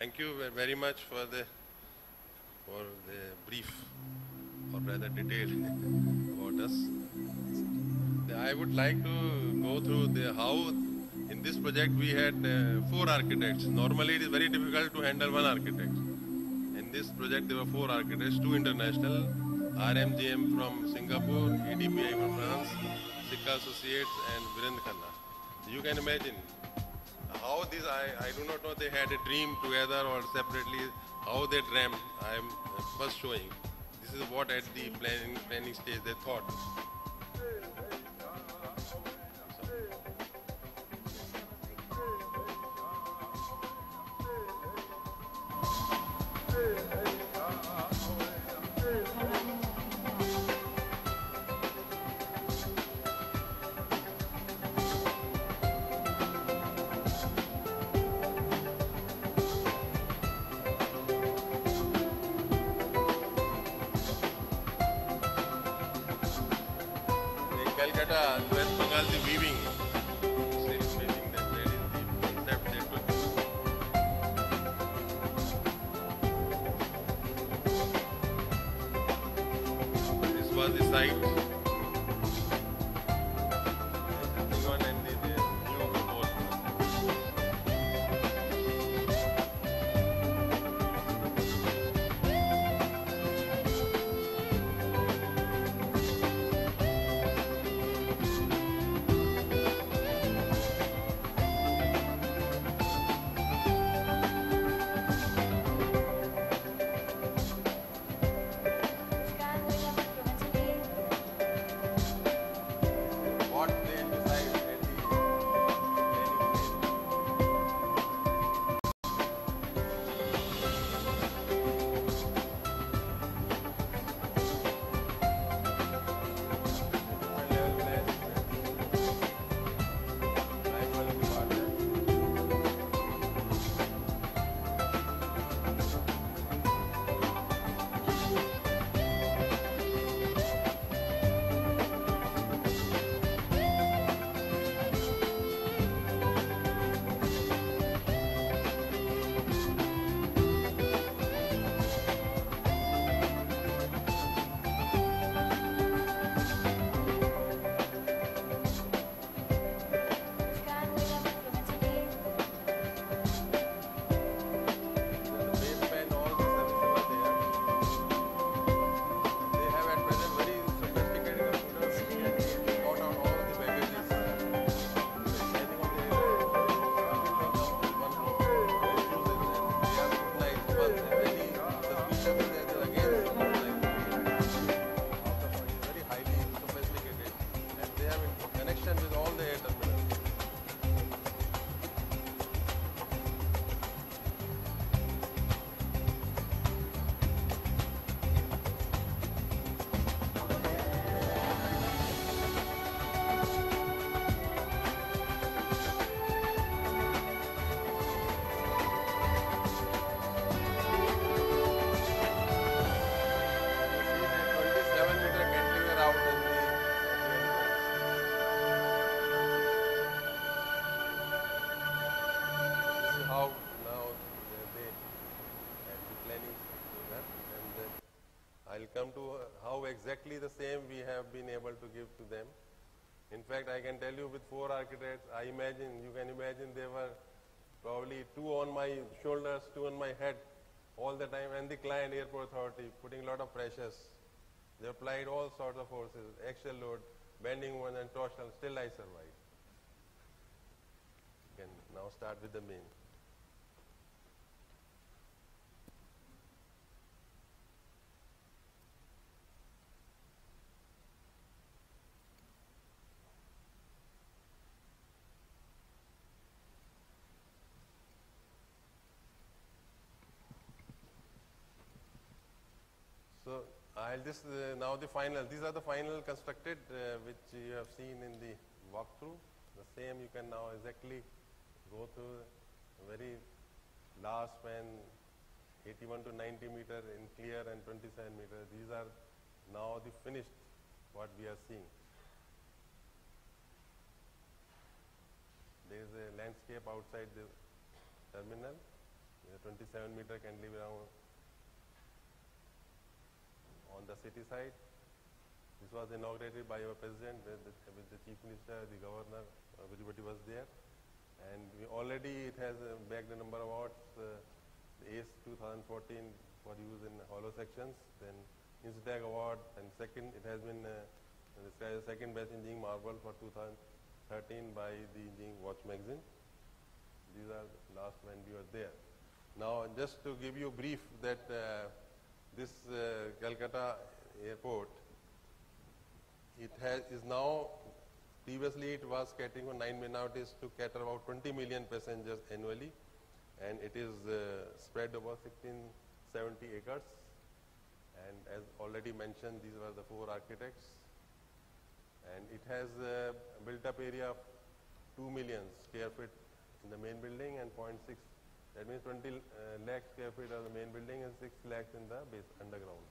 Thank you very much for the brief, or rather detailed about us. I would like to go through how in this project we had 4 architects. Normally it is very difficult to handle one architect. In this project there were 4 architects, 2 international, RMGM from Singapore, EDPI from France, Sikka Associates and Virendra Khanna. You can imagine how this, I do not know they had a dream together or separately, how they dreamt. I am first showing. This is what at the planning stage they thought. Calcutta, West Bengal, the weaving. Silk weaving, that is the concept they took. This was the site. One and the new proposal. What they decide at the planning stage. Different level plans, tribal department. The basement, all the services are there. They have at present very sophisticated computers. They can sort out all the packages. Depending on the everything comes with one room. They choose it and they are utilized once. And any suspicion is there, then again very highly sophisticated. And they have a connection with all the air terminals. See that 27-meter cantilever out in the elements. This is how now they at the planning do that, and I'll come to how exactly the same we have been able to give to them. In fact, I can tell you with 4 architects, you can imagine there were probably 2 on my shoulders, 2 on my head all the time, and the client airport authority putting a lot of pressures. They applied all sorts of forces, axial load, bending moment and torsional, still I survived. You can now start with the main. So I'll just now the final. These are the final constructed which you have seen in the walkthrough. The same you can now exactly go through a very large span, 81 to 90 meter in clear and 27 meter. These are now the finished what we are seeing. There is a landscape outside the terminal 27-meter cantilever on the city side. This was inaugurated by our president with the chief minister, the governor, everybody was there. And already it has bagged a number of awards. The ACE 2014 for use in hollow sections, then INSTAG award, and second it has been described as second best engineering marble for 2013 by the Engineering Watch magazine. These are the last when we were there. Now just to give you a brief that this Calcutta airport, it is now, previously it was catering for 9 million, now it is to cater about 20 million passengers annually, and it is spread over 1670 acres. And as already mentioned, these were the 4 architects, and it has a built-up area of 2 million square feet in the main building and 0.6. That means 20 lakh square feet of the main building and 6 lakhs in the base underground.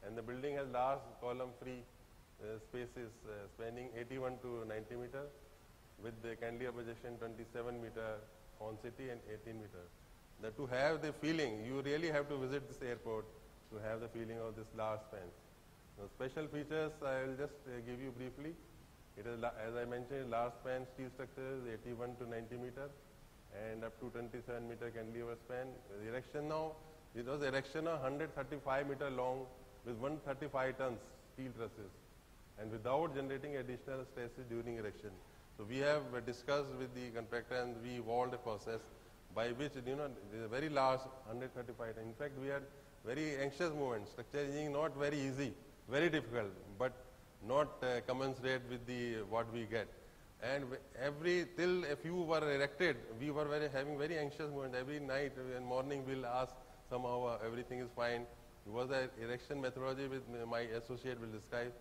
And the building has large column-free spaces spanning 81 to 90 meter with the cantilever projection 27 meter on city and 18 meter. That to have the feeling, you really have to visit this airport to have the feeling of this large span. Now, special features I will just give you briefly. It is, as I mentioned, large span steel structures 81 to 90 meter and up to 27 meter cantilever span. The erection now, it was erection of 135 meter long with 135 tons steel trusses and without generating additional stresses during erection. So we have discussed with the contractor and we evolved a process by which, it is a very large 135. In fact, we had very anxious movements. Structure engineering not very easy, very difficult, but not commensurate with the what we get. And till a few were erected, we were having very anxious moments. Every night and morning we'll ask somehow everything is fine. It was an erection methodology with my associate will describe.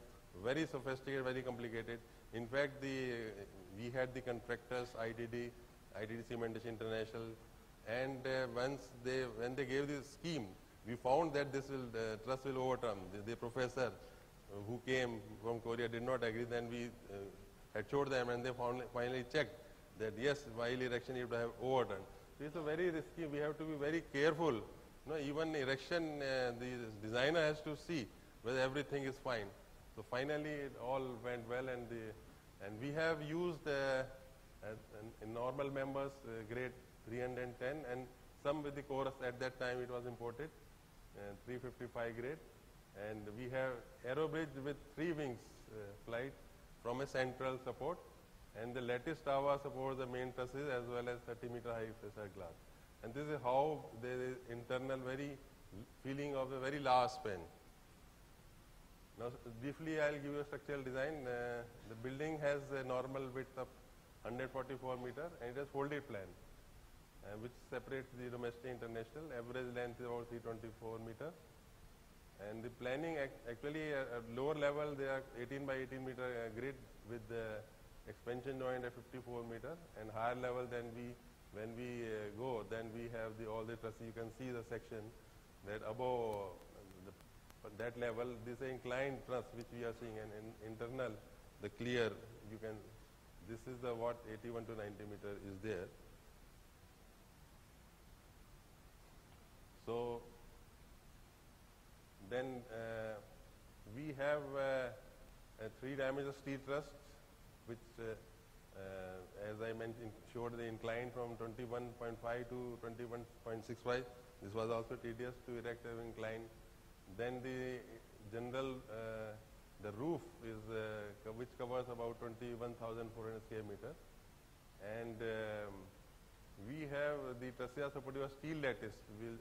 Very sophisticated, very complicated. In fact, we had the contractors, IDD Cementation International, and when they gave this scheme, we found that this truss will overturn. The professor who came from Korea did not agree. Then we had showed them, and they finally checked that yes, while erection you have to have overturn. So it's a very risky. We have to be very careful. Even erection, the designer has to see whether everything is fine. So finally, it all went well, and we have used in normal members grade 310, and some with the chorus at that time it was imported, 355 grade, and we have aero bridge with 3 wings flight from a central support, and the lattice tower supports the main trusses as well as 30 meter high facade glass. And this is how there is internal very feeling of a very large span. Now briefly I will give you a structural design. The building has a normal width of 144 meter and it has folded plan which separates the domestic international. Average length is about 324 meter. And the planning actually at lower level they are 18 by 18 meter grid with the expansion joint at 54 meter, and higher level then when we go then we have all the trusses. You can see the section that above that level, this is inclined truss which we are seeing, and internal the clear you can, this is the what 81 to 90 meter is there. So then we have a 3-dimensional steel truss which as I mentioned showed the incline from 21.5 to 21.65. This was also tedious to erect an incline. Then the general, the roof is which covers about 21,400 square meter, and we have the trusses supported by steel lattice.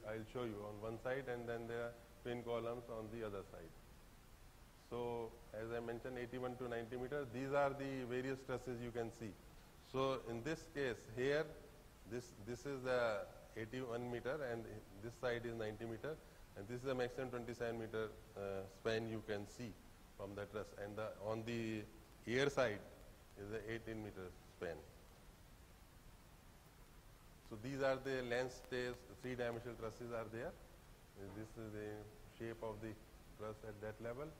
I'll show you on one side, and then there are twin columns on the other side. So as I mentioned, 81 to 90 meter. These are the various trusses you can see. So in this case here, this is the 81 meter, and this side is 90 meter. And this is a maximum 27 meter span you can see from the truss, and on the air side is the 18 meter span. So these are the length stays, 3-dimensional trusses are there. This is the shape of the truss at that level.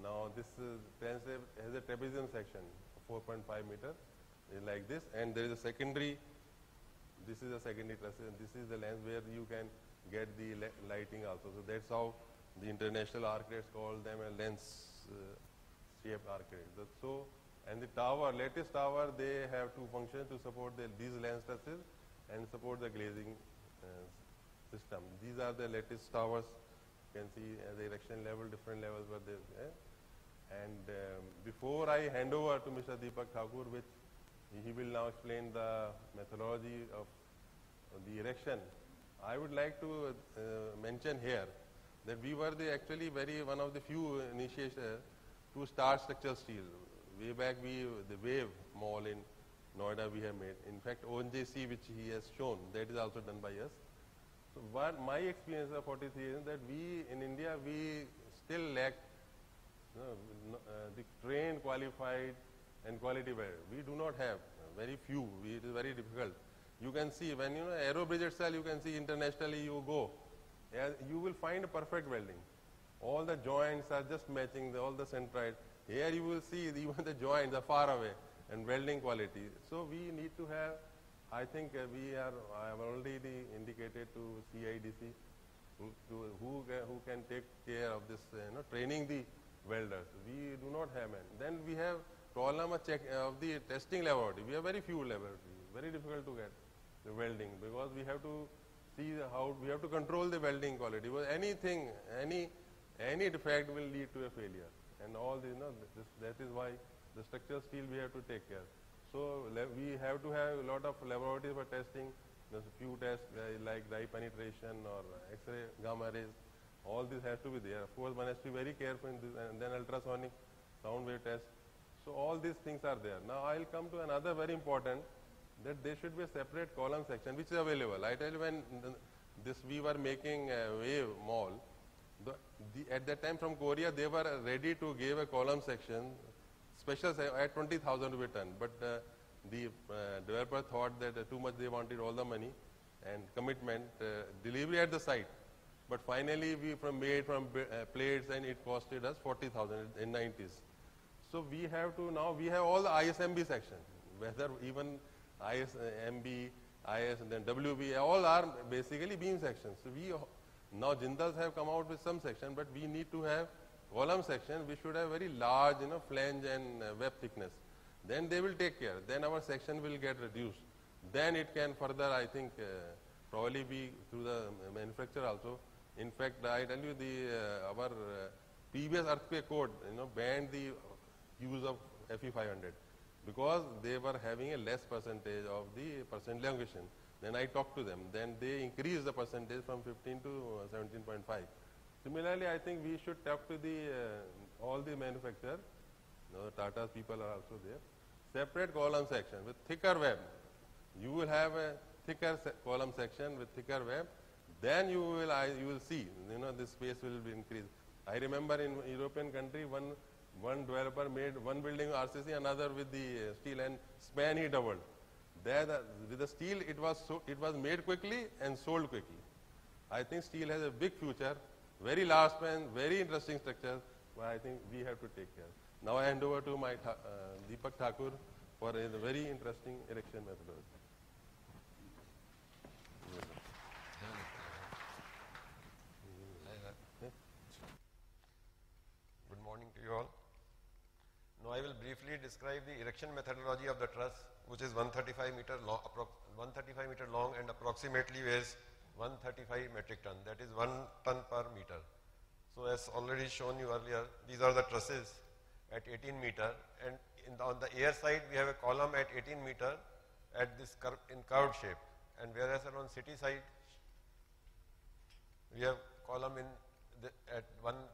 Now this has a trapezium section, 4.5 meter, like this, and there is a secondary this is a secondary truss, and this is the lens where you can get the lighting also. So that's how the international architects call them a lens shaped architect. So, and the tower, lattice tower, they have two functions to support these lens trusses and support the glazing system. These are the lattice towers. You can see the erection level, different levels were there. And before I hand over to Mr. Deepak Thakur, which he will now explain the methodology of the erection, I would like to mention here that we were actually one of the few initiators to start structural steel. Way back, the Wave Mall in Noida we have made. In fact, ONGC, which he has shown, that is also done by us. So what my experience of 43 years is that we in India, we still lack the trained, qualified and quality builder. We do not have, very few, it is very difficult. You can see when Aero Bridge itself, you can see internationally you go, you will find a perfect welding. All the joints are just matching, all the centroid. Here you will see even the joints are far away and welding quality. So we need to have, I think I have already indicated to CIDC who can take care of this, training the welders. We do not have any. Then we have problem of the testing laboratory. We have very few laboratories. Very difficult to get the welding because we have to see how we have to control the welding quality. Because anything, any defect will lead to a failure. And all this, that is why the structural steel we have to take care. So we have to have a lot of laboratories for testing. There's a few tests like dye penetration or X-ray, gamma rays. All this has to be there. Of course, one has to be very careful in this, and then ultrasonic sound wave test. So all these things are there. Now I'll come to another very important, that there should be a separate column section which is available. I tell you, when we were making a Wave Mall, at that time from Korea they were ready to give a column section, special at 20,000 to be ton. But the developer thought that too much, they wanted all the money and commitment, delivery at the site. But finally we made from plates, and it costed us 40,000 in 90s. So we have to now, we have all the ISMB section, whether even ISMB, IS and then WB, all are basically beam sections. So now Jindals have come out with some section, but we need to have column section. We should have very large, flange and web thickness. Then they will take care. Then our section will get reduced. Then it can further, I think, probably be through the manufacturer also. In fact, I tell you, our previous earthquake code, banned the use of Fe500 because they were having a less percentage of the percent elongation. Then I talked to them. Then they increased the percentage from 15 to 17.5. Similarly, I think we should talk to all the manufacturers. Tata's people are also there. Separate column section with thicker web. You will have a thicker column section with thicker web. Then you will see, the space will be increased. I remember in European country, one developer made one building RCC, another with the steel, and span he doubled. There, with the steel, it was made quickly and sold quickly. I think steel has a big future, very large span, very interesting structure, but I think we have to take care. Now I hand over to my Deepak Thakur for a very interesting erection methodology. Good morning to you all. Now I will briefly describe the erection methodology of the truss, which is 135 meter long and approximately weighs 135 metric ton. That is 1 ton per meter. So as already shown you earlier, these are the trusses at 18 meter, and on the air side we have a column at 18 meter at this in curved shape, and whereas on city side we have column at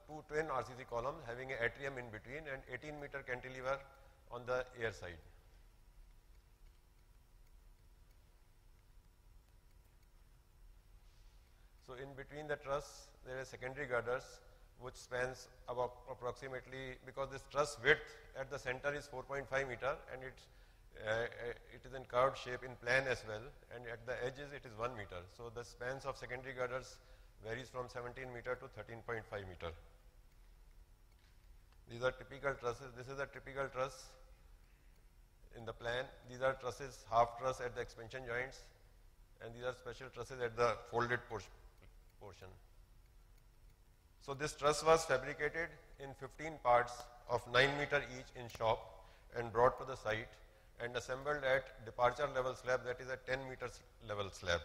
two twin RCC columns having an atrium in between and 18 meter cantilever on the air side. So in between the truss there are secondary girders which spans about approximately, because this truss width at the center is 4.5 meter and it is in curved shape in plan as well, and at the edges it is 1 meter. So the spans of secondary girders varies from 17 meter to 13.5 meter. These are typical trusses. This is a typical truss in the plan. These are trusses, half truss at the expansion joints, and these are special trusses at the folded portion. So this truss was fabricated in 15 parts of 9 meter each in shop and brought to the site and assembled at departure level slab, that is a 10 meters level slab,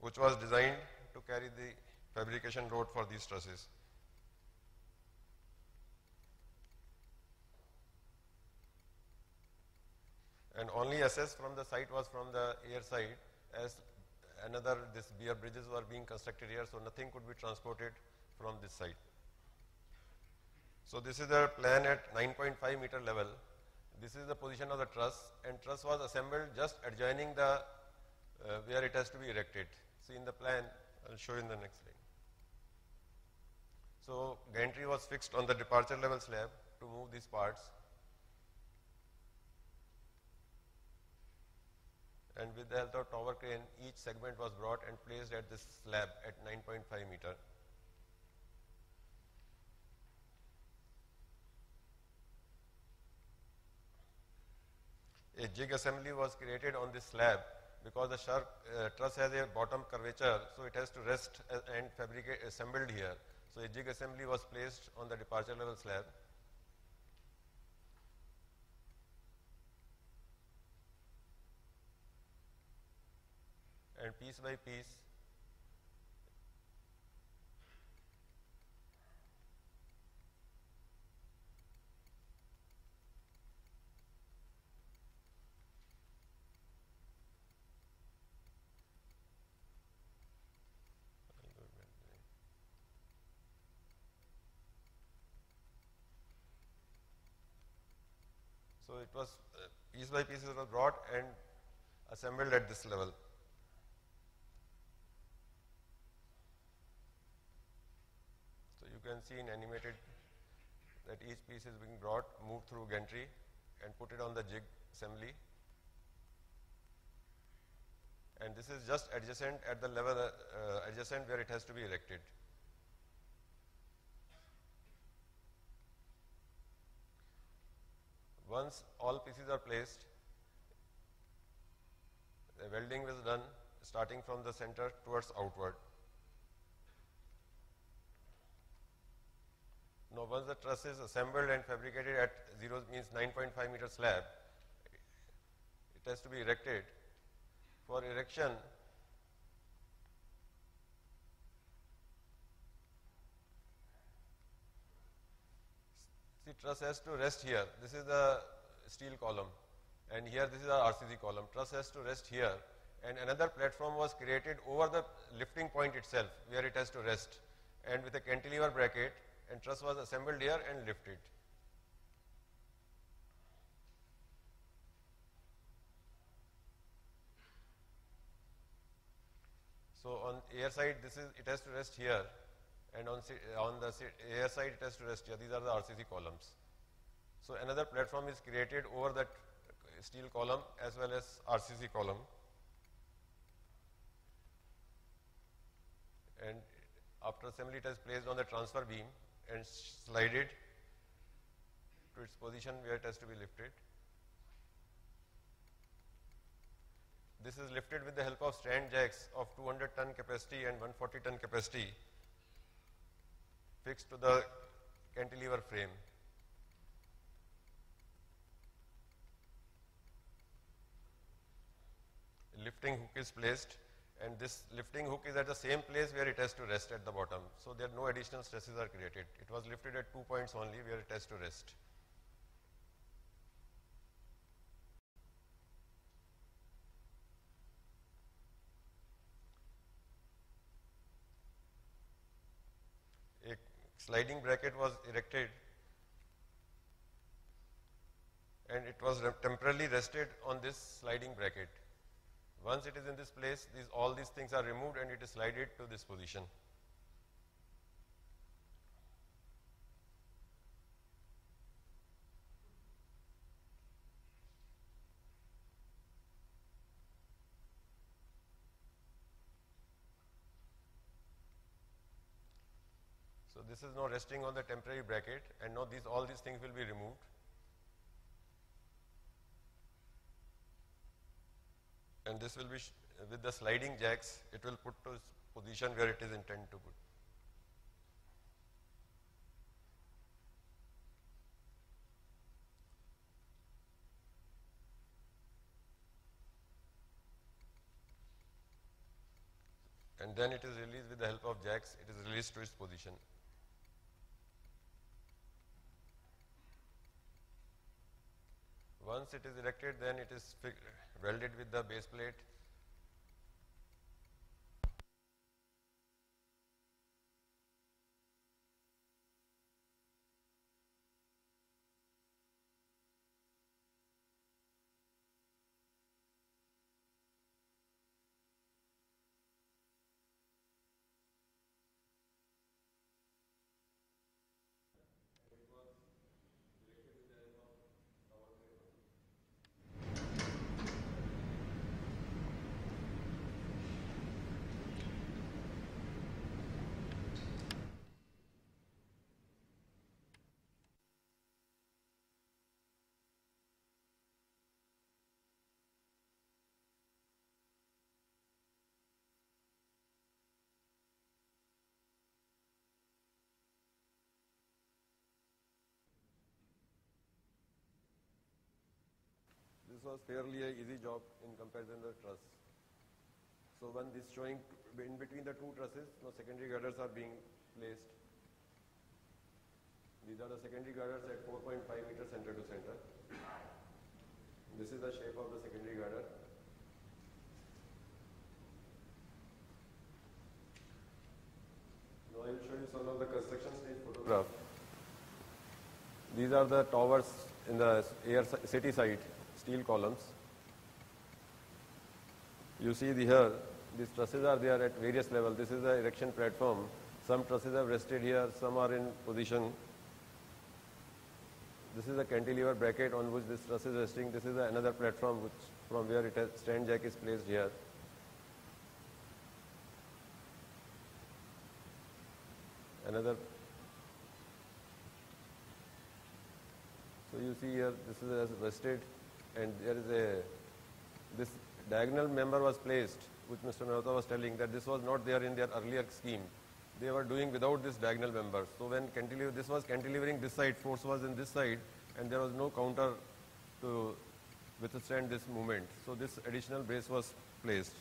which was designed to carry the fabrication load for these trusses. And only access from the site was from the air side, as these beer bridges were being constructed here, so nothing could be transported from this site. So this is the plan at 9.5 meter level. This is the position of the truss, and truss was assembled just adjoining the where it has to be erected. See in the plan, I'll show you in the next slide. So gantry was fixed on the departure level slab to move these parts, and with the help of tower crane, each segment was brought and placed at this slab at 9.5 meter. A jig assembly was created on this slab because the truss has a bottom curvature, so it has to rest and assembled here. So a jig assembly was placed on the departure level slab. And piece by piece, so it was piece by piece it was brought and assembled at this level. So you can see in animated that each piece is being brought, moved through gantry and put it on the jig assembly. And this is just adjacent at the level, adjacent where it has to be erected. Once all pieces are placed, the welding was done starting from the center towards outward. Now once the truss is assembled and fabricated at 0 means 9.5 meter slab, it has to be erected. For erection, see, truss has to rest here. This is the steel column, and here this is our RCC column. Truss has to rest here, and another platform was created over the lifting point itself where it has to rest, and with a cantilever bracket, and truss was assembled here and lifted. So on air side, it has to rest here, and on the air side it has to rest here. These are the RCC columns. So another platform is created over that steel column as well as RCC column, and after assembly it is placed on the transfer beam and slided to its position where it has to be lifted. This is lifted with the help of strand jacks of 200 ton capacity and 140 ton capacity fixed to the cantilever frame. A lifting hook is placed, and this lifting hook is at the same place where it has to rest at the bottom. So there no additional stresses are created. It was lifted at 2 points only where it has to rest. A sliding bracket was erected, and it was temporarily rested on this sliding bracket. Once it is in this place, all these things are removed and it is slided to this position. So this is now resting on the temporary bracket, and now all these things will be removed. and this will be with the sliding jacks, it will put to its position where it is intended to put. And then it is released with the help of jacks, it is released to its position. Once it is erected, then it is welded with the base plate. This was fairly an easy job in comparison to the truss. So when this showing in between the two trusses, now secondary girders are being placed. These are the secondary girders at 4.5 meters center to center. This is the shape of the secondary girder. Now I will show you some of the construction stage photograph. These are the towers in the city side, steel columns. You see here, these trusses are there at various levels. This is the erection platform. Some trusses have rested here, some are in position. This is the cantilever bracket on which this truss is resting. This is another platform from where stand jack is placed here. Another. So you see here, this is rested, and there is this diagonal member was placed, which Mr. Mehta was telling that this was not there in their earlier scheme. They were doing without this diagonal member. So when this was cantilevering this side, force was in this side, and there was no counter to withstand this movement. So this additional brace was placed,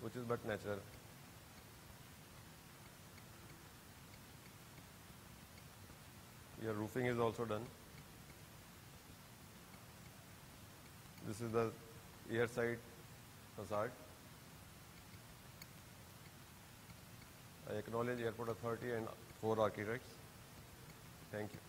which is but natural. Here roofing is also done. This is the air side facade. I acknowledge Airport Authority and 4 architects. Thank you.